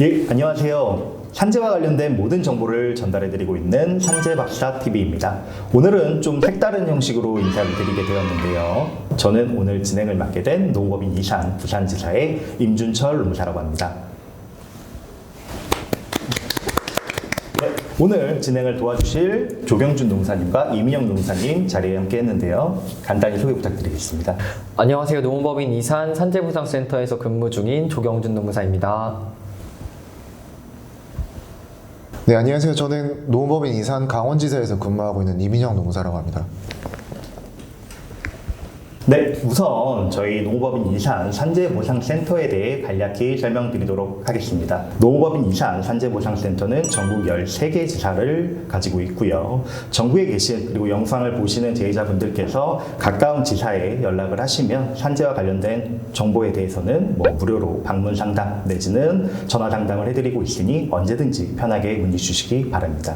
예, 안녕하세요. 산재와 관련된 모든 정보를 전달해드리고 있는 산재박사TV입니다. 오늘은 좀 색다른 형식으로 인사를 드리게 되었는데요. 저는 오늘 진행을 맡게 된 농업인 이산 부산지사의 임준철 농사라고 합니다. 네, 오늘 진행을 도와주실 조경준 농사님과 이민영 농사님 자리에 함께 했는데요. 간단히 소개 부탁드리겠습니다. 안녕하세요. 농업인 이산 산재보상센터에서 근무 중인 조경준 농사입니다. 네, 안녕하세요. 저는 농업인 이산 강원지사에서 근무하고 있는 이민영 농사라고 합니다. 네, 우선 저희 농업인 이산 산재보상센터에 대해 간략히 설명드리도록 하겠습니다. 농업인 이산 산재보상센터는 전국 13개 지사를 가지고 있고요. 전국에 계신 그리고 영상을 보시는 제휴자분들께서 가까운 지사에 연락을 하시면 산재와 관련된 정보에 대해서는 무료로 방문 상담 내지는 전화 상담을 해드리고 있으니 언제든지 편하게 문의 주시기 바랍니다.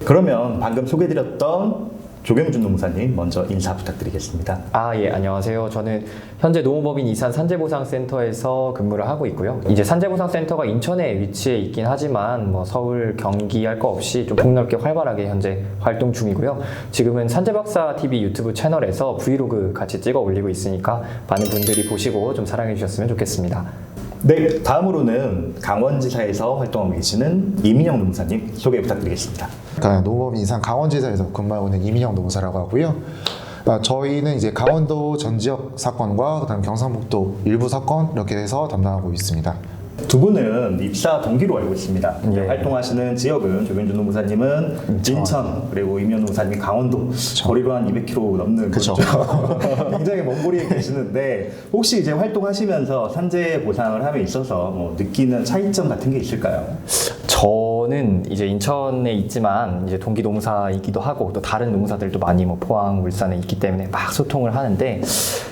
그러면 방금 소개드렸던 조경준 농사님 먼저 인사 부탁드리겠습니다. 예, 안녕하세요. 저는 현재 농업인 이산 산재보상센터에서 근무를 하고 있고요. 이제 산재보상센터가 인천에 위치해 있긴 하지만 서울, 경기 할 거 없이 좀 폭넓게 활발하게 현재 활동 중이고요. 지금은 산재박사TV 유튜브 채널에서 브이로그 같이 찍어 올리고 있으니까 많은 분들이 보시고 좀 사랑해 주셨으면 좋겠습니다. 네, 다음으로는 강원지사에서 활동하고 계시는 이민영 농사님 소개 부탁드리겠습니다. 농업인 이산 강원지사에서 근무하고 있는 이민영 농사라고 하고요. 저희는 이제 강원도 전 지역 사건과 그다음 경상북도 일부 사건 이렇게 해서 담당하고 있습니다. 두 분은 입사 동기로 알고 있습니다. 예. 활동하시는 지역은 조경준 농사님은 인천, 그리고 이민영 농사님이 강원도, 거리로 한 200km 넘는 그쵸. 굉장히 먼 거리에 계시는데 혹시 이제 활동하시면서 산재 보상을 함에 있어서 느끼는 차이점 같은 게 있을까요? 저는 이제 인천에 있지만 이제 동기 농사이기도 하고 또 다른 농사들도 많이 포항, 울산에 있기 때문에 막 소통을 하는데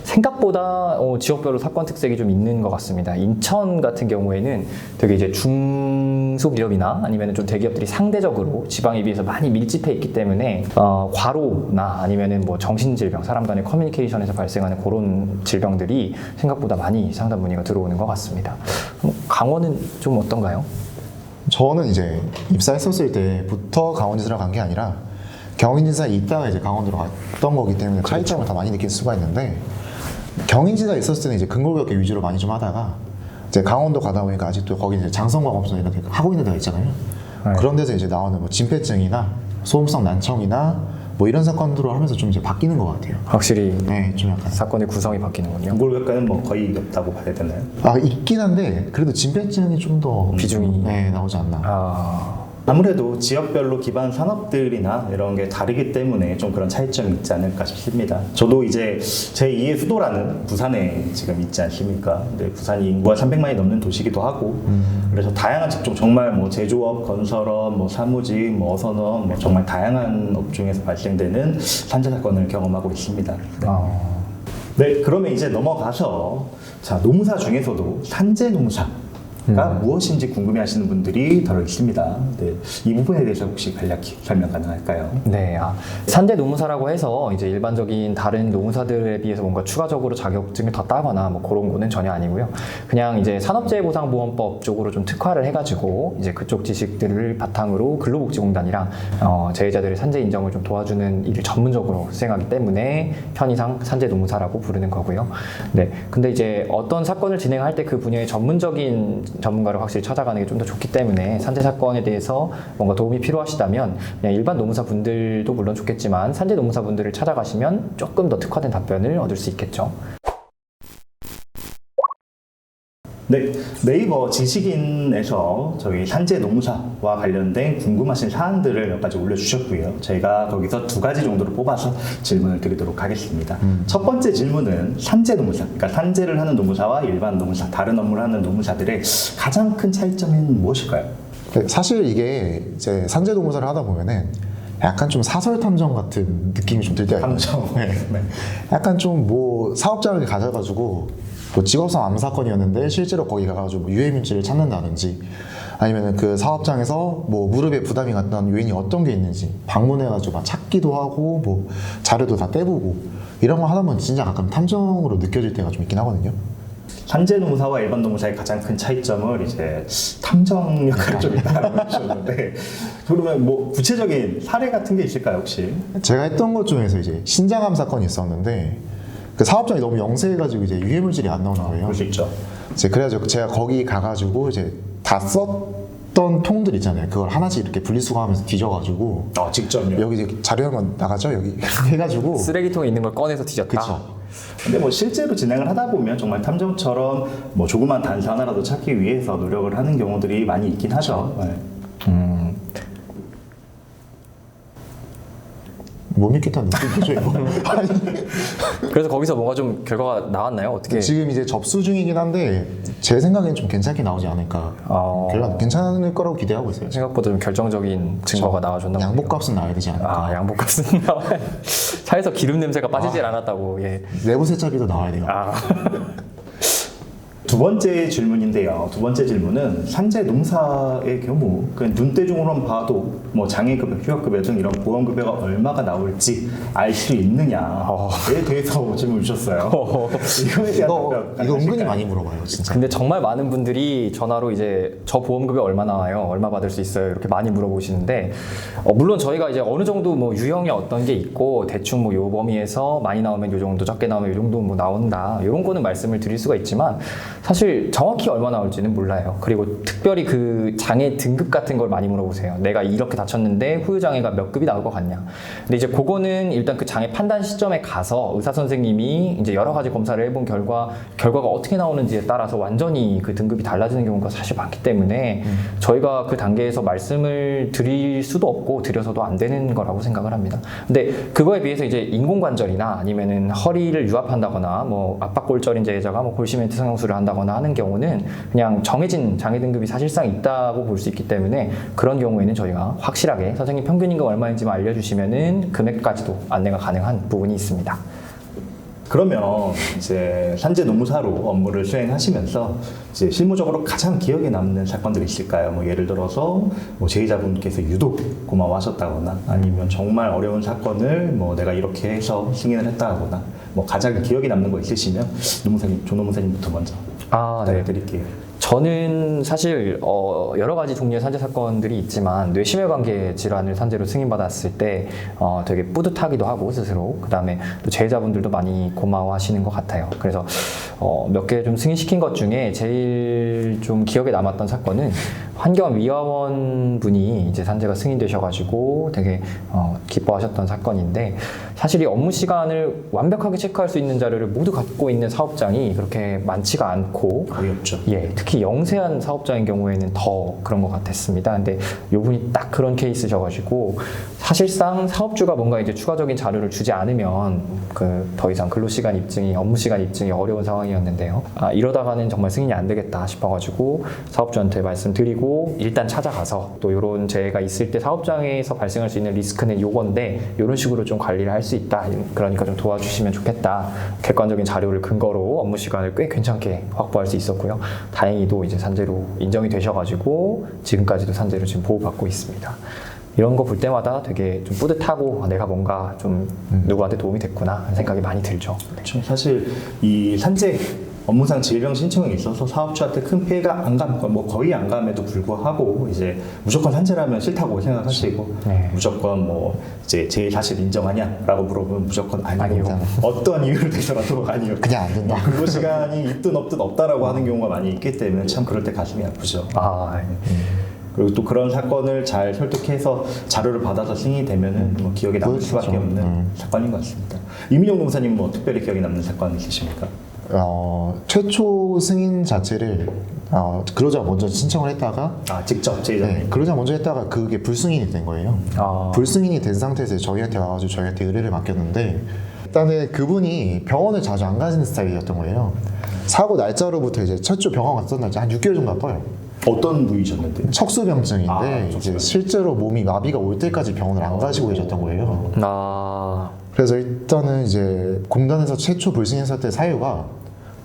생각보다 지역별로 사건 특색이 좀 있는 것 같습니다. 인천 같은 경우에는 되게 이제 중소기업이나 아니면 좀 대기업들이 상대적으로 지방에 비해서 많이 밀집해 있기 때문에 과로나 아니면은 정신질병, 사람 간의 커뮤니케이션에서 발생하는 그런 질병들이 생각보다 많이 상담 문의가 들어오는 것 같습니다. 강원은 좀 어떤가요? 저는 이제 입사했었을 때부터 강원지사로 간 게 아니라 경인지사에 있다가 이제 강원도로 갔던 거기 때문에 차이점을 더 많이 느낄 수가 있는데, 경인지사에 있었을 때는 이제 근골격계 위주로 많이 좀 하다가 이제 강원도 가다 보니까 아직도 거기 이제 장성광업소 이렇게 하고 있는 데가 있잖아요. 네. 그런 데서 이제 나오는 진폐증이나 소음성 난청이나 이런 사건들을 하면서 좀 이제 바뀌는 것 같아요. 확실히 네, 좀 약간 사건의 구성이 바뀌는군요. 근골격과는 거의 없다고 봐야 되나요? 있긴 한데 그래도 진폐증이 좀 더 비중이 나오지 않나. 아무래도 지역별로 기반 산업들이나 이런 게 다르기 때문에 좀 그런 차이점이 있지 않을까 싶습니다. 저도 이제 제2의 수도라는 부산에 지금 있지 않습니까? 근데 부산이 인구가 300만이 넘는 도시이기도 하고, 그래서 다양한 직종, 정말 제조업, 건설업, 사무직, 어선업, 정말 다양한 업종에서 발생되는 산재 사건을 경험하고 있습니다. 네, 그러면 이제 넘어가서 농사 중에서도 산재 농사가 무엇인지 궁금해하시는 분들이 더 있습니다. 네, 이 부분에 대해서 혹시 간략히 설명 가능할까요? 네, 산재 노무사라고 해서 이제 일반적인 다른 노무사들에 비해서 뭔가 추가적으로 자격증을 더 따거나 그런 거는 전혀 아니고요. 그냥 이제 산업재해보상보험법 쪽으로 좀 특화를 해가지고 이제 그쪽 지식들을 바탕으로 근로복지공단이랑 재해자들의 산재 인정을 좀 도와주는 일을 전문적으로 수행하기 때문에 편의상 산재 노무사라고 부르는 거고요. 네, 근데 이제 어떤 사건을 진행할 때 그 분야의 전문가를 확실히 찾아가는 게 좀 더 좋기 때문에 산재 사건에 대해서 뭔가 도움이 필요하시다면 그냥 일반 노무사 분들도 물론 좋겠지만 산재 노무사 분들을 찾아가시면 조금 더 특화된 답변을 얻을 수 있겠죠. 네, 네이버 지식인에서 저희 산재 농사와 관련된 궁금하신 사항들을 몇 가지 올려주셨고요. 저희가 거기서 2가지 정도로 뽑아서 질문을 드리도록 하겠습니다. 첫 번째 질문은 산재 농사, 그러니까 산재를 하는 노무사와 일반 노무사, 다른 업무를 하는 노무사들의 가장 큰 차이점은 무엇일까요? 사실 이게 이제 산재 노무사를 하다 보면은 약간 좀 사설 탐정 같은 느낌이 좀 들 때가 있어요. 탐정. 네. 약간 좀 사업자를 가져가지고 직업상 아무 사건이었는데 실제로 거기 가가지고 유해 물질을 찾는다든지, 아니면 그 사업장에서 무릎에 부담이 갔던 요인이 어떤 게 있는지 방문해가지고 찾기도 하고 자료도 다 떼보고 이런 거 하다 보면 진짜 가끔 탐정으로 느껴질 때가 좀 있긴 하거든요. 산재 노무사와 일반 노무사의 가장 큰 차이점을 이제 탐정 역할을 좀 있다고 하셨는데 그러면 뭐 구체적인 사례 같은 게 있을까요 혹시? 제가 했던 것 중에서 이제 신장암 사건이 있었는데 그 사업장이 너무 영세해가지고 이제 유해물질이 안 나오는 거예요. 그럴 수 있죠. 이제 그래가지고 제가 거기 가가지고 이제 다 썼던 통들 있잖아요. 그걸 하나씩 이렇게 분리수거하면서 뒤져가지고 직접요. 여기 이제 자료 한번 나가죠. 여기 해가지고 쓰레기통에 있는 걸 꺼내서 뒤졌다. 그쵸. 근데 뭐 실제로 진행을 하다 보면 정말 탐정처럼 뭐 조그만 단서 하나라도 찾기 위해서 노력을 하는 경우들이 많이 있긴 하죠. 네. 못 믿겠다는 느낌이죠 이거. 아니, 그래서 거기서 뭔가 좀 결과가 나왔나요? 어떻게? 지금 이제 접수 중이긴 한데 제 생각엔 좀 괜찮게 나오지 않을까. 결과 괜찮을 거라고 기대하고 있어요. 생각보다 좀 결정적인 증거가 나와줬나 보네요. 양복값은 나와야 되지 않을까. 양복값은 나와야 차에서 기름 냄새가 빠지질 않았다고. 예. 내부 세차비도 나와야 돼요. 두 번째 질문인데요. 두 번째 질문은 산재 농사의 경우 그 눈대중으로만 봐도 뭐 장애급여, 휴학급여 등 이런 보험급여가 얼마가 나올지 알 수 있느냐에 대해서 질문 주셨어요. 이거에 대한 이거 답변 은근히 가능하실까요? 많이 물어봐요, 진짜. 근데 정말 많은 분들이 전화로 이제 저 보험급여 얼마 나와요? 얼마 받을 수 있어요? 이렇게 많이 물어보시는데 물론 저희가 이제 어느 정도 뭐 유형이 어떤 게 있고 대충 뭐 요 범위에서 많이 나오면 요 정도, 적게 나오면 요 정도 뭐 나온다. 이런 거는 말씀을 드릴 수가 있지만 사실 정확히 얼마 나올지는 몰라요. 그리고 특별히 그 장애 등급 같은 걸 많이 물어보세요. 내가 이렇게 다쳤는데 후유장애가 몇 급이 나올 것 같냐. 근데 이제 그거는 일단 그 장애 판단 시점에 가서 의사 선생님이 이제 여러 가지 검사를 해본 결과가 어떻게 나오는지에 따라서 완전히 그 등급이 달라지는 경우가 사실 많기 때문에 저희가 그 단계에서 말씀을 드릴 수도 없고 드려서도 안 되는 거라고 생각을 합니다. 근데 그거에 비해서 이제 인공관절이나 아니면은 허리를 유압한다거나 뭐 압박골절 인제자가 뭐 골시멘트 성형술을 한다거나 하는 경우는 그냥 정해진 장애 등급이 사실상 있다고 볼 수 있기 때문에 그런 경우에는 저희가 확실하게 선생님 평균 임금 얼마인지만 알려주시면은 금액까지도 안내가 가능한 부분이 있습니다. 그러면 이제 산재 노무사로 업무를 수행하시면서 이제 실무적으로 가장 기억에 남는 사건들이 있을까요? 뭐 예를 들어서 뭐 제의자분께서 유독 고마워하셨다거나 아니면 정말 어려운 사건을 뭐 내가 이렇게 해서 승인을 했다거나 뭐 가장 기억에 남는 거 있으시면 노무사님, 조 노무사님부터 먼저 네. 드릴게요. 저는 사실 여러 가지 종류의 산재 사건들이 있지만 뇌심혈관계 질환을 산재로 승인받았을 때 되게 뿌듯하기도 하고 스스로 그다음에 또 제자분들도 많이 고마워하시는 것 같아요. 그래서 몇 개 좀 승인시킨 것 중에 제일 좀 기억에 남았던 사건은 환경위원원 분이 이제 산재가 승인되셔가지고 되게 기뻐하셨던 사건인데 사실 이 업무 시간을 완벽하게 체크할 수 있는 자료를 모두 갖고 있는 사업장이 그렇게 많지가 않고 거의 없죠. 예, 특히 영세한 사업장인 경우에는 더 그런 것 같았습니다. 근데 요분이 딱 그런 케이스셔가지고 사실상 사업주가 뭔가 이제 추가적인 자료를 주지 않으면 그 더 이상 근로시간 입증이 업무 시간 입증이 어려운 상황이었는데요. 이러다가는 정말 승인이 안 되겠다 싶어가지고 사업주한테 말씀드리고 일단 찾아가서 또 이런 재해가 있을 때 사업장에서 발생할 수 있는 리스크는 요건데 이런 식으로 좀 관리를 할 수 있다. 그러니까 좀 도와주시면 좋겠다. 객관적인 자료를 근거로 업무 시간을 꽤 괜찮게 확보할 수 있었고요. 다행히도 이제 산재로 인정이 되셔가지고 지금까지도 산재로 지금 보호받고 있습니다. 이런 거 볼 때마다 되게 좀 뿌듯하고 내가 뭔가 좀 누구한테 도움이 됐구나 하는 생각이 많이 들죠. 그렇죠. 사실 이 산재 업무상 질병 신청에 있어서 사업주한테 큰 피해가 안 감, 뭐 거의 안 감에도 불구하고 이제 무조건 산재라면 싫다고 생각하시고 네. 무조건 뭐 이제 제 사실 인정하냐라고 물어보면 무조건 아니요. 아니요. 어떤 이유를 대서라도 아니요. 그냥 안 된다. 근로 시간이 있든 없든 없다라고 하는 경우가 많이 있기 때문에 참 그럴 때 가슴이 아프죠. 그리고 또 그런 사건을 잘 설득해서 자료를 받아서 승인이 되면은 뭐 기억에 남을 수밖에 없는 사건인 것 같습니다. 이민영 노무사님 뭐 특별히 기억에 남는 사건 있으십니까? 최초 승인 자체를 근로자 먼저 신청을 했다가 직접 제의자님. 네, 근로자 먼저 했다가 그게 불승인이 된 거예요. 불승인이 된 상태에서 저희한테 와가지고 저희한테 의뢰를 맡겼는데 일단은 그분이 병원을 자주 안 가시는 스타일이었던 거예요. 사고 날짜로부터 이제 최초 병원 갔던 날짜 한 6개월 정도 가까워요. 어떤 부위셨는데? 척수병증인데 이제 척수병. 실제로 몸이 마비가 올 때까지 병원을 안 가시고 계셨던 거예요. 그래서 일단은 이제 공단에서 최초 불승인했을 때 사유가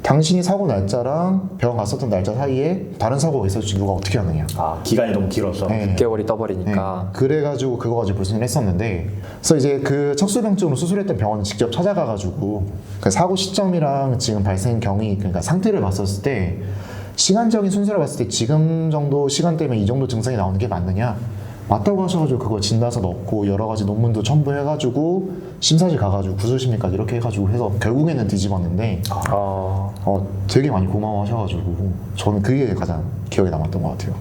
당신이 사고 날짜랑 병원 갔었던 날짜 사이에 다른 사고가 있었지 누가 어떻게 하느냐. 아, 기간이 너무 길어서. 네. 6개월이 떠버리니까. 그래가지고 그거 가지고 불순을 했었는데, 그래서 이제 그 척수병증으로 수술했던 병원을 직접 찾아가가지고 그 사고 시점이랑 지금 발생 경위, 그러니까 상태를 봤었을 때 시간적인 순서를 봤을 때 지금 정도 시간대면 이 정도 증상이 나오는 게 맞느냐? 맞다고 하셔가지고 그거 진단서 넣고 여러 가지 논문도 첨부해가지고 심사실 가가지고 구술심리까지 이렇게 해가지고 해서 결국에는 뒤집었는데 되게 많이 고마워하셔가지고 저는 그게 가장 기억에 남았던 것 같아요.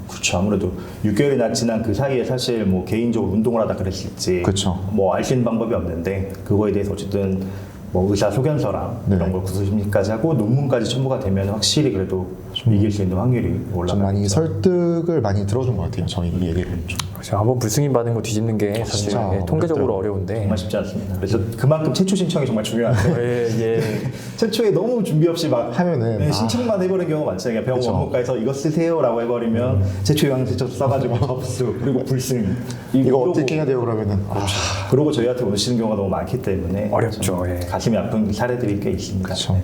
그렇죠. 아무래도 6개월이나 지난 그 사이에 사실 뭐 개인적으로 운동을 하다 그랬을지 그쵸. 뭐 알 수 있는 방법이 없는데 그거에 대해서 어쨌든 뭐 의사 소견서랑 네. 이런 걸 구술심리까지 하고 논문까지 첨부가 되면 확실히 그래도 이길 수 있는 확률이 좀 올라가죠. 많이 설득을 많이 들어준 것 같아요. 저희 이 얘기를. 그렇죠. 한번 불승인 받은 거 뒤집는 게 사실 진짜 통계적으로 어렵더라고요. 어려운데. 정말 쉽지 않습니다. 그래서 그만큼 최초 신청이 정말 중요한데 예. 최초에 너무 준비 없이 막 하면은 네, 신청만 해버리는 경우가 많잖아요. 병원 그쵸. 원무과에서 이거 쓰세요라고 해버리면 최초 요양제처 써가지고 접수 그리고 불승 이거 어떻게 해야 돼요 그러면은 그러고 저희한테 오시는 경우가 너무 많기 때문에 어렵죠, 좀 예. 가슴이 아픈 사례들이 꽤 있습니다. 그쵸.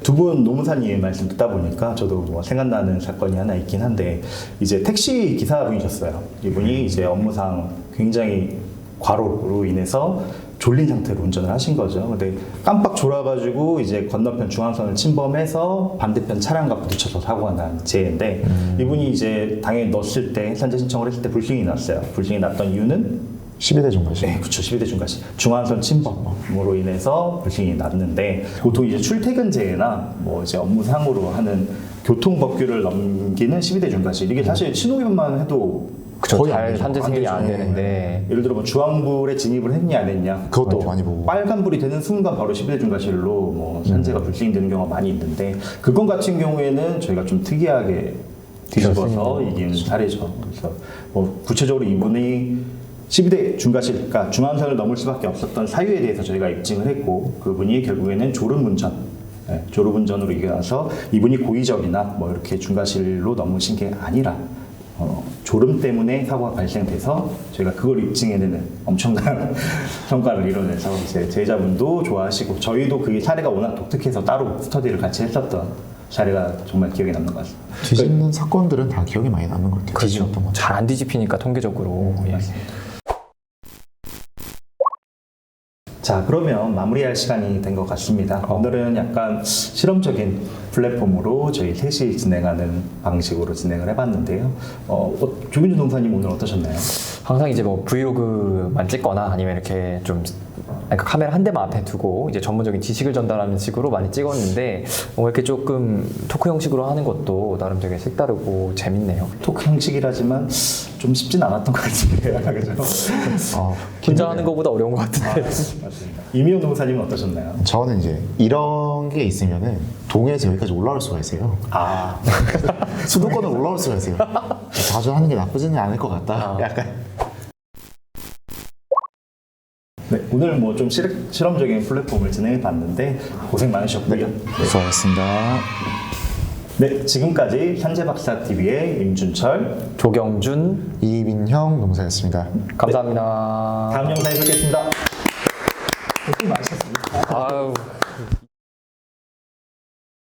두 분 노무사님 말씀 듣다 보니까 저도 뭐 생각나는 사건이 하나 있긴 한데 이제 택시 기사분이셨어요. 이분이 이제 업무상 굉장히 과로로 인해서 졸린 상태로 운전을 하신 거죠. 근데 깜빡 졸아가지고 이제 건너편 중앙선을 침범해서 반대편 차량과 부딪혀서 사고가 난 재인데 이분이 이제 당연히 넣었을 때 해산제 신청을 했을 때 불승이 났어요. 불승이 났던 이유는 12대 중과실. 네, 그렇죠. 12대 중과실. 중앙선 침범으로 인해서 불승이 났는데 보통 이제 출퇴근제나 뭐 이제 업무상으로 하는 교통법규를 넘기는 12대 중과실. 이게 사실 신호위반만 해도 그쵸. 거의 안 잘 되죠. 산재 안 생각이 되죠. 안 되는데. 예를 들어 뭐 주황불에 진입을 했냐 안 했냐 그것도 많이 보고. 빨간불이 되는 순간 바로 12대 중과실로 뭐 산재가 불승이 되는 경우가 많이 있는데 그건 같은 경우에는 저희가 좀 특이하게 뒤집어서 이긴 사례죠. 그래서 뭐 구체적으로 이분이 12대 중과실, 그러니까 중앙선을 넘을 수밖에 없었던 사유에 대해서 저희가 입증을 했고 그분이 결국에는 졸음운전, 졸음운전으로 이겨서 이분이 고의적이나 뭐 이렇게 중과실로 넘으신 게 아니라 졸음 때문에 사고가 발생돼서 저희가 그걸 입증해내는 엄청난 성과를 이뤄내서 이제 제자분도 좋아하시고 저희도 그게 사례가 워낙 독특해서 따로 스터디를 같이 했었던 사례가 정말 기억에 남는 것 같습니다. 뒤집는 사건들은 다 기억이 많이 남는 것 같아요. 뒤집었던 것. 잘 안 뒤집히니까 통계적으로. 예. 자, 그러면 마무리할 시간이 된 것 같습니다. 오늘은 약간 실험적인 플랫폼으로 저희 셋이 진행하는 방식으로 진행을 해봤는데요. 조민주 동사님 오늘 어떠셨나요? 항상 이제 뭐 브이로그만 찍거나 아니면 이렇게 좀 그러니까 카메라 한 대만 앞에 두고 이제 전문적인 지식을 전달하는 식으로 많이 찍었는데 이렇게 조금 토크 형식으로 하는 것도 나름 되게 색다르고 재밌네요. 토크 형식이라지만 좀 쉽진 않았던 것 같은데요. 그죠? 혼자 하는 것보다 어려운 것 같은데. 맞습니다. 이미영 동사님은 어떠셨나요? 저는 이제 이런 게 있으면은 동해에서 여기까지 올라올 수가 있어요. 아, 수도권으로 올라올 수가 있어요. 자주 하는 게 나쁘지는 않을 것 같다. 약간. 네, 오늘 뭐 좀 실험적인 플랫폼을 진행해 봤는데 고생 많으셨고요. 수고하셨습니다. 네, 지금까지 현재박사TV의 임준철, 조경준 이민형 농사였습니다. 감사합니다. 다음 영상에 뵙겠습니다. 고생 많으셨습니다. 아유.